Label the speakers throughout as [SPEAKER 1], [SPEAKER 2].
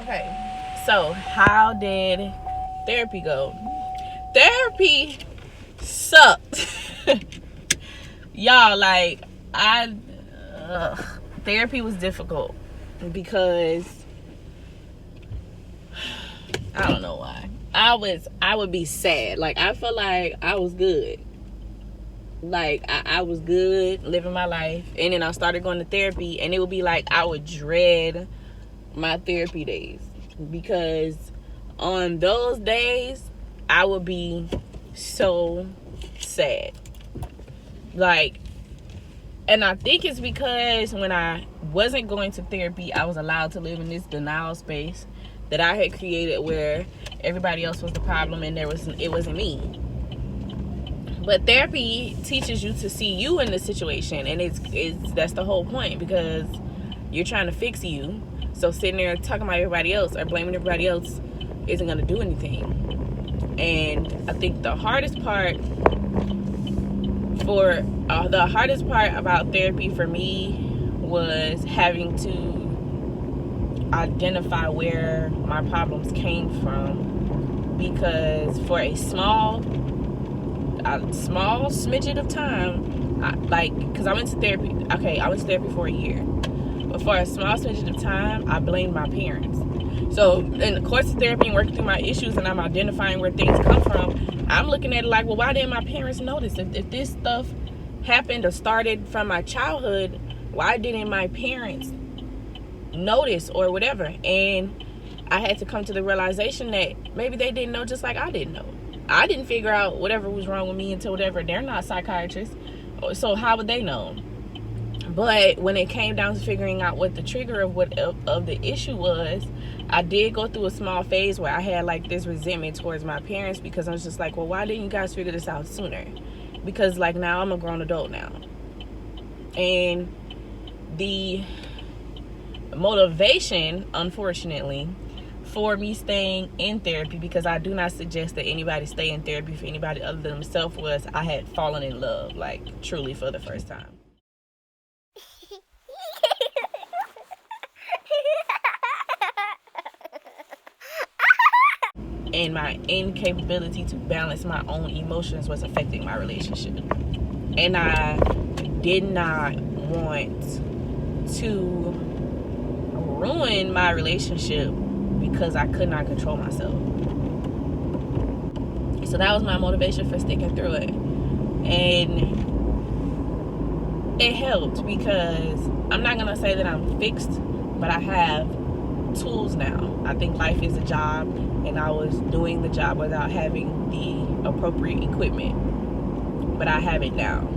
[SPEAKER 1] Okay, so how did therapy go? Therapy sucked. Y'all, like, I, therapy was difficult because I don't know why. I would be sad. Like, I felt like I was good. Like, I was good living my life. And then I started going to therapy, and it would be like I would dread my therapy days because on those days I would be so sad. Like, and I think it's because when I wasn't going to therapy, I was allowed to live in this denial space that I had created where everybody else was the problem and it wasn't me. But therapy teaches you to see you in the situation, and it's that's the whole point, because you're trying to fix you. So sitting there talking about everybody else or blaming everybody else isn't going to do anything. And I think the hardest part about therapy for me was having to identify where my problems came from, because for a small smidget of time, because I went to therapy. Okay, I went to therapy for a year, but for a small smidget of time, I blamed my parents. So in the course of therapy and working through my issues, and I'm identifying where things come from, I'm looking at it like, well, why didn't my parents notice? If this stuff happened or started from my childhood, why didn't my parents notice or whatever? And I had to come to the realization that maybe they didn't know, just like I didn't know. I didn't figure out whatever was wrong with me until whatever. They're not psychiatrists, so how would they know? But when it came down to figuring out what the trigger of the issue was, I did go through a small phase where I had like this resentment towards my parents, because I was just like, well, why didn't you guys figure this out sooner? Because like now I'm a grown adult now, and the motivation, unfortunately, for me staying in therapy, because I do not suggest that anybody stay in therapy for anybody other than themselves, was I had fallen in love, like truly for the first time. And my incapability to balance my own emotions was affecting my relationship. And I did not want to ruin my relationship because I could not control myself. So that was my motivation for sticking through it. And it helped, because I'm not going to say that I'm fixed, but I have tools now. I think life is a job, and I was doing the job without having the appropriate equipment, but I have it now.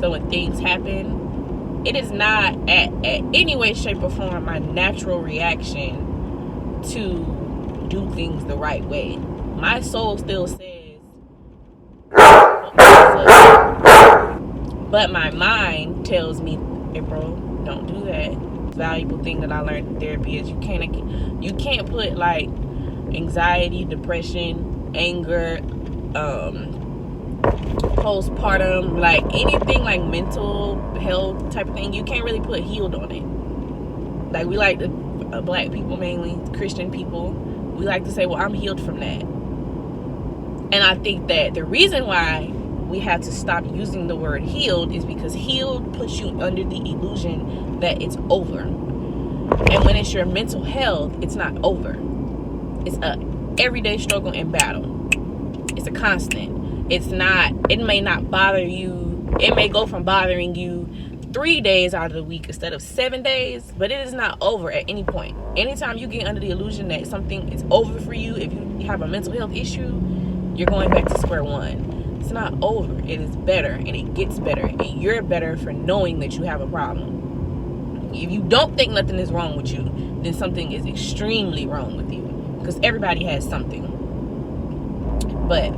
[SPEAKER 1] So when things happen, it is not at any way, shape, or form my natural reaction to do things the right way. My soul still says, but my mind tells me, April, don't do that. Valuable thing that I learned in therapy is you can't put like anxiety, depression, anger, postpartum, like anything like mental health type of thing, you can't really put healed on it. Like, we like black people, mainly Christian people, we like to say, well, I'm healed from that. And I think that the reason why we have to stop using the word healed is because healed puts you under the illusion that it's over. And when it's your mental health, it's not over. It's a everyday struggle and battle. It's a constant. It may not bother you. It may go from bothering you 3 days out of the week instead of 7 days, but it is not over at any point. Anytime you get under the illusion that something is over for you, if you have a mental health issue, you're going back to square one. It's not over. It is better, and it gets better, and you're better for knowing that you have a problem. If you don't think nothing is wrong with you, then something is extremely wrong with you, because everybody has something. But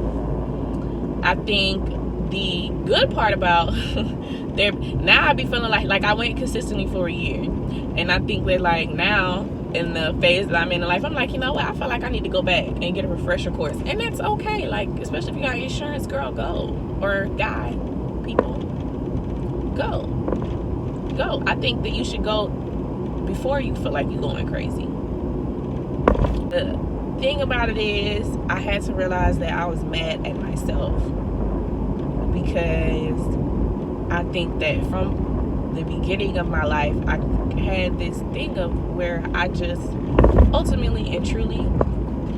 [SPEAKER 1] I think the good part about now I be feeling like I went consistently for a year, and I think that like now in the phase that I'm in life, I'm like, you know what, I feel like I need to go back and get a refresher course. And that's okay, like, especially if you got insurance, girl, go. Or guy, people, go. I think that you should go before you feel like you're going crazy. the thing about it is, I had to realize that I was mad at myself, because I think that from the beginning of my life, I had this thing of where I just ultimately and truly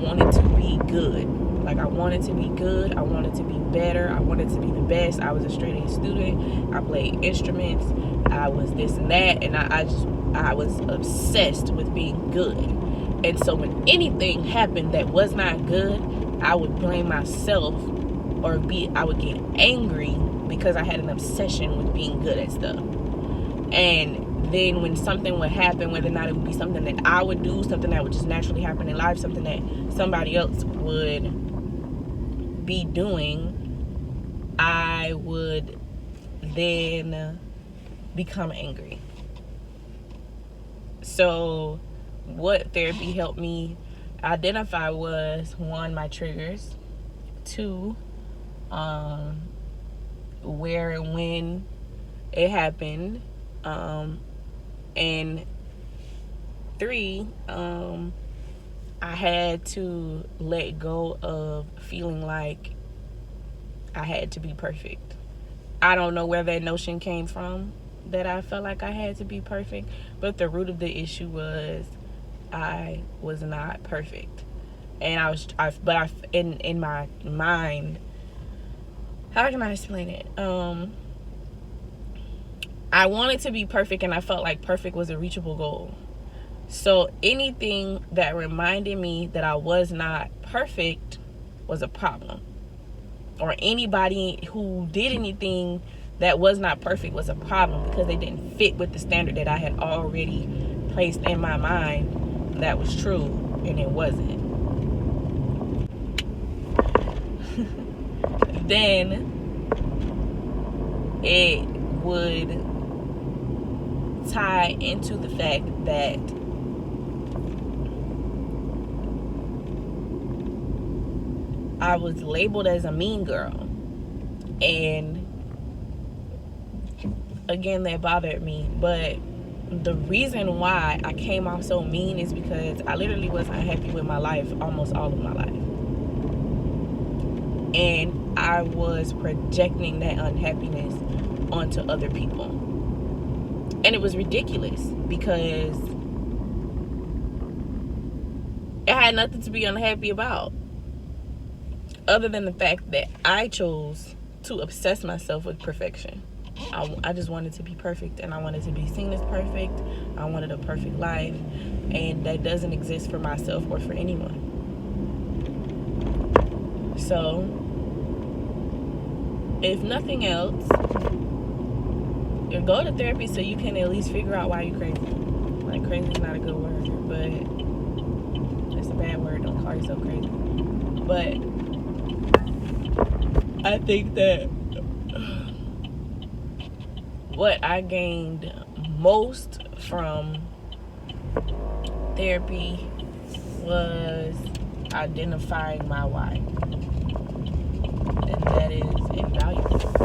[SPEAKER 1] wanted to be good. Like, I wanted to be good. I wanted to be better. I wanted to be the best. I was a straight A student. I played instruments. I was this and that. And I was obsessed with being good. And so when anything happened that was not good, I would blame myself, or I would get angry because I had an obsession with being good at stuff. And then when something would happen, whether or not it would be something that I would do, something that would just naturally happen in life, something that somebody else would be doing, I would then become angry. So what therapy helped me identify was, one, my triggers, two, where and when it happened, and three, I had to let go of feeling like I had to be perfect. I don't know where that notion came from, that I felt like I had to be perfect, but the root of the issue was I was not perfect. And in my mind, how can I explain it? I wanted to be perfect, and I felt like perfect was a reachable goal. So anything that reminded me that I was not perfect was a problem. Or anybody who did anything that was not perfect was a problem, because they didn't fit with the standard that I had already placed in my mind that was true, and it wasn't. Then it would tie into the fact that I was labeled as a mean girl. And again, that bothered me. But the reason why I came off so mean is because I literally was unhappy with my life almost all of my life. And I was projecting that unhappiness onto other people. And it was ridiculous, because it had nothing to be unhappy about, other than the fact that I chose to obsess myself with perfection. I just wanted to be perfect, and I wanted to be seen as perfect. I wanted a perfect life, and that doesn't exist for myself or for anyone. So, if nothing else, you go to therapy so you can at least figure out why you're crazy. Like, crazy is not a good word, but it's a bad word. Don't call yourself crazy. But I think that what I gained most from therapy was identifying my why. And that is invaluable.